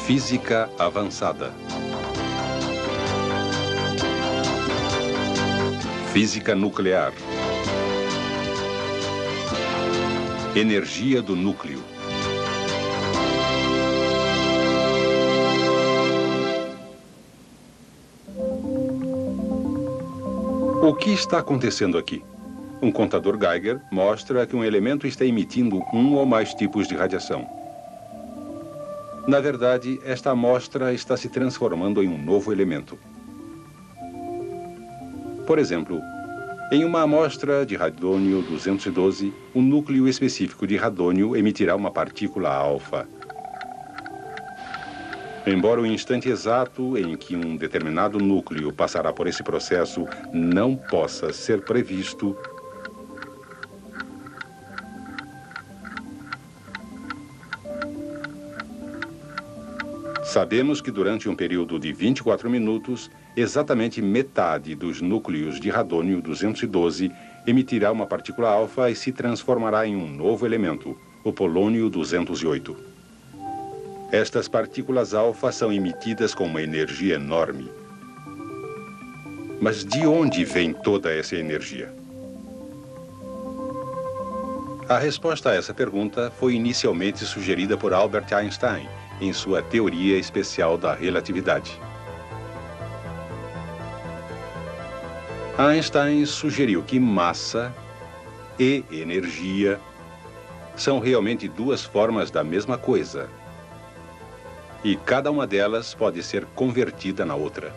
Física avançada. Física nuclear. Energia do núcleo. O que está acontecendo aqui? Um contador Geiger mostra que um elemento está emitindo um ou mais tipos de radiação. Na verdade, esta amostra está se transformando em um novo elemento. Por exemplo, em uma amostra de radônio-212, o núcleo específico de radônio emitirá uma partícula alfa. Embora o instante exato em que um determinado núcleo passará por esse processo não possa ser previsto, sabemos que durante um período de 24 minutos, exatamente metade dos núcleos de radônio-212 emitirá uma partícula alfa e se transformará em um novo elemento, o polônio-208. Estas partículas alfa são emitidas com uma energia enorme. Mas de onde vem toda essa energia? A resposta a essa pergunta foi inicialmente sugerida por Albert Einstein, em sua teoria especial da relatividade. Einstein sugeriu que massa e energia são realmente duas formas da mesma coisa, e cada uma delas pode ser convertida na outra.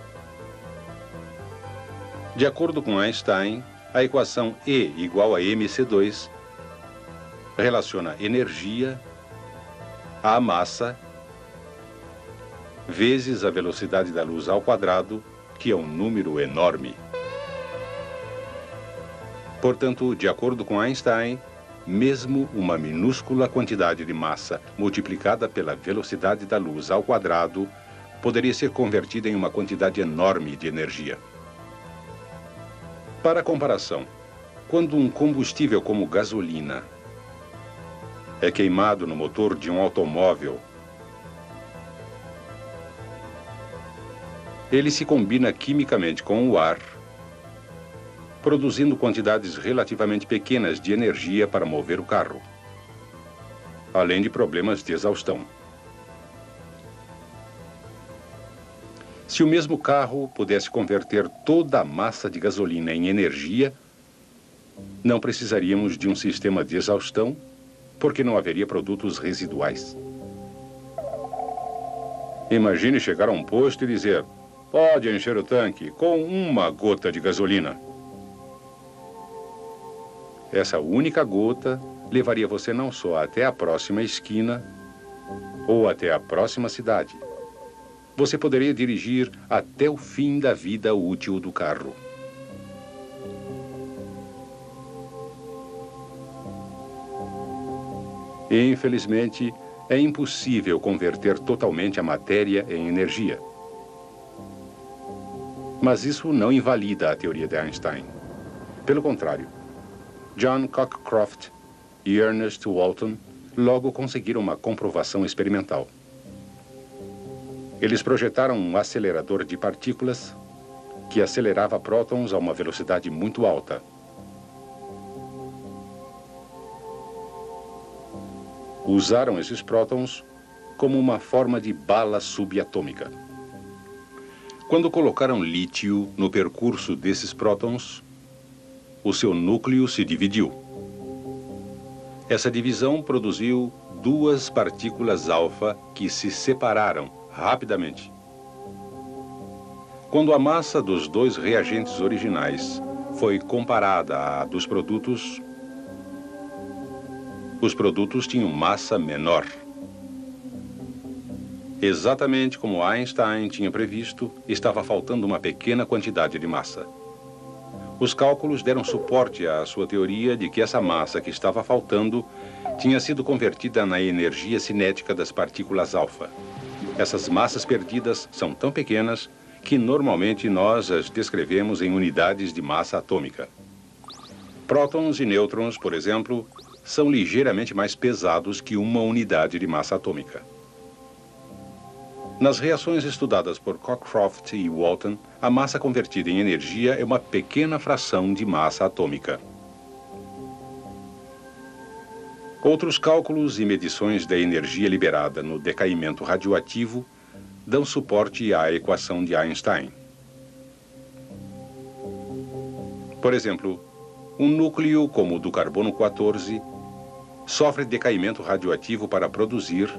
De acordo com Einstein, a equação E igual a mc2 relaciona energia à massa vezes a velocidade da luz ao quadrado, que é um número enorme. Portanto, de acordo com Einstein, mesmo uma minúscula quantidade de massa multiplicada pela velocidade da luz ao quadrado poderia ser convertida em uma quantidade enorme de energia. Para comparação, quando um combustível como gasolina é queimado no motor de um automóvel, ele se combina quimicamente com o ar, produzindo quantidades relativamente pequenas de energia para mover o carro, além de problemas de exaustão. Se o mesmo carro pudesse converter toda a massa de gasolina em energia, não precisaríamos de um sistema de exaustão, porque não haveria produtos residuais. Imagine chegar a um posto e dizer: pode encher o tanque com uma gota de gasolina. Essa única gota levaria você não só até a próxima esquina ou até a próxima cidade. Você poderia dirigir até o fim da vida útil do carro. E, infelizmente, é impossível converter totalmente a matéria em energia. Mas isso não invalida a teoria de Einstein. Pelo contrário, John Cockcroft e Ernest Walton logo conseguiram uma comprovação experimental. Eles projetaram um acelerador de partículas que acelerava prótons a uma velocidade muito alta. Usaram esses prótons como uma forma de bala subatômica. Quando colocaram lítio no percurso desses prótons, o seu núcleo se dividiu. Essa divisão produziu duas partículas alfa que se separaram rapidamente. Quando a massa dos dois reagentes originais foi comparada à dos produtos, os produtos tinham massa menor. Exatamente como Einstein tinha previsto, estava faltando uma pequena quantidade de massa. Os cálculos deram suporte à sua teoria de que essa massa que estava faltando tinha sido convertida na energia cinética das partículas alfa. Essas massas perdidas são tão pequenas que normalmente nós as descrevemos em unidades de massa atômica. Prótons e nêutrons, por exemplo, são ligeiramente mais pesados que uma unidade de massa atômica. Nas reações estudadas por Cockcroft e Walton, a massa convertida em energia é uma pequena fração de massa atômica. Outros cálculos e medições da energia liberada no decaimento radioativo dão suporte à equação de Einstein. Por exemplo, um núcleo como o do carbono 14 sofre decaimento radioativo para produzir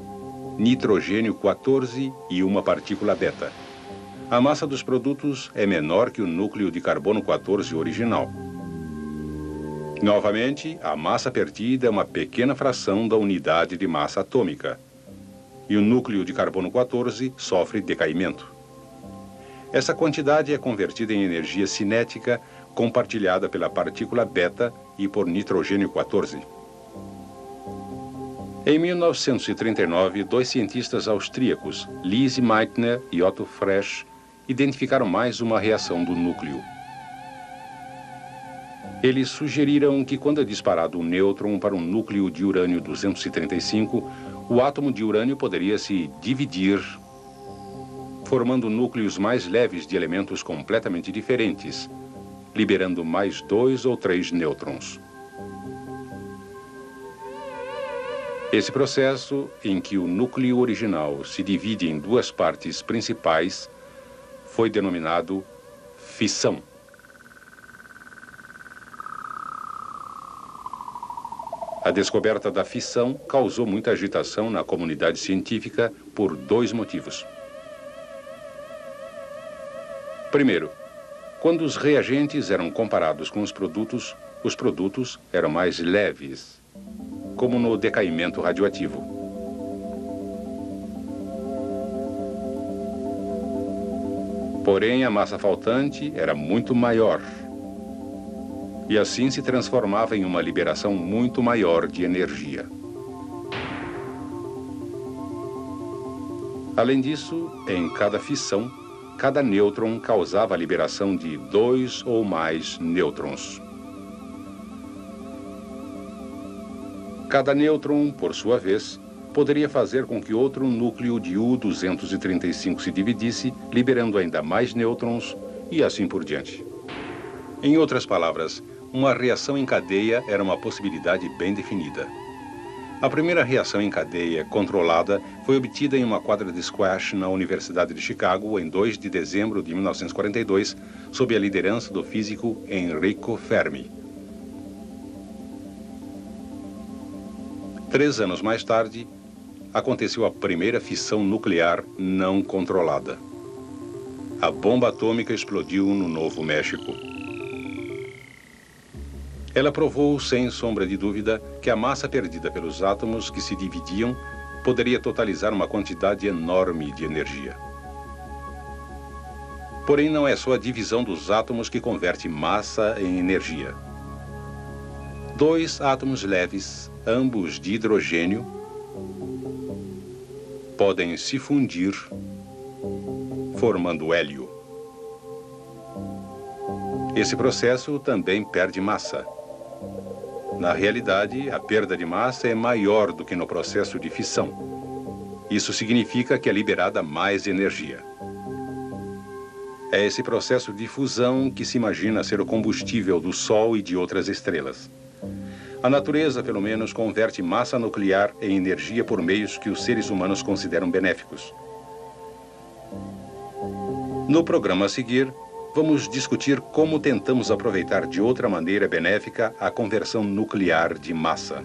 nitrogênio 14 e uma partícula beta. A massa dos produtos é menor que o núcleo de carbono 14 original. Novamente, a massa perdida é uma pequena fração da unidade de massa atômica, e o núcleo de carbono 14 sofre decaimento. Essa quantidade é convertida em energia cinética compartilhada pela partícula beta e por nitrogênio 14. Em 1939, dois cientistas austríacos, Lise Meitner e Otto Frege, identificaram mais uma reação do núcleo. Eles sugeriram que quando é disparado um nêutron para um núcleo de urânio 235, o átomo de urânio poderia se dividir, formando núcleos mais leves de elementos completamente diferentes, liberando mais 2 ou 3 nêutrons. Esse processo, em que o núcleo original se divide em duas partes principais, foi denominado fissão. A descoberta da fissão causou muita agitação na comunidade científica por dois motivos. Primeiro, quando os reagentes eram comparados com os produtos eram mais leves, como no decaimento radioativo. Porém, a massa faltante era muito maior, e assim se transformava em uma liberação muito maior de energia. Além disso, em cada fissão, cada nêutron causava a liberação de 2 ou mais nêutrons. Cada nêutron, por sua vez, poderia fazer com que outro núcleo de U-235 se dividisse, liberando ainda mais nêutrons e assim por diante. Em outras palavras, uma reação em cadeia era uma possibilidade bem definida. A primeira reação em cadeia controlada foi obtida em uma quadra de squash na Universidade de Chicago em 2 de dezembro de 1942, sob a liderança do físico Enrico Fermi. 3 anos mais tarde, aconteceu a primeira fissão nuclear não controlada. A bomba atômica explodiu no Novo México. Ela provou, sem sombra de dúvida, que a massa perdida pelos átomos que se dividiam poderia totalizar uma quantidade enorme de energia. Porém, não é só a divisão dos átomos que converte massa em energia. 2 átomos leves, ambos de hidrogênio, podem se fundir, formando hélio. Esse processo também perde massa. Na realidade, a perda de massa é maior do que no processo de fissão. Isso significa que é liberada mais energia. É esse processo de fusão que se imagina ser o combustível do Sol e de outras estrelas. A natureza, pelo menos, converte massa nuclear em energia por meios que os seres humanos consideram benéficos. No programa a seguir, vamos discutir como tentamos aproveitar de outra maneira benéfica a conversão nuclear de massa.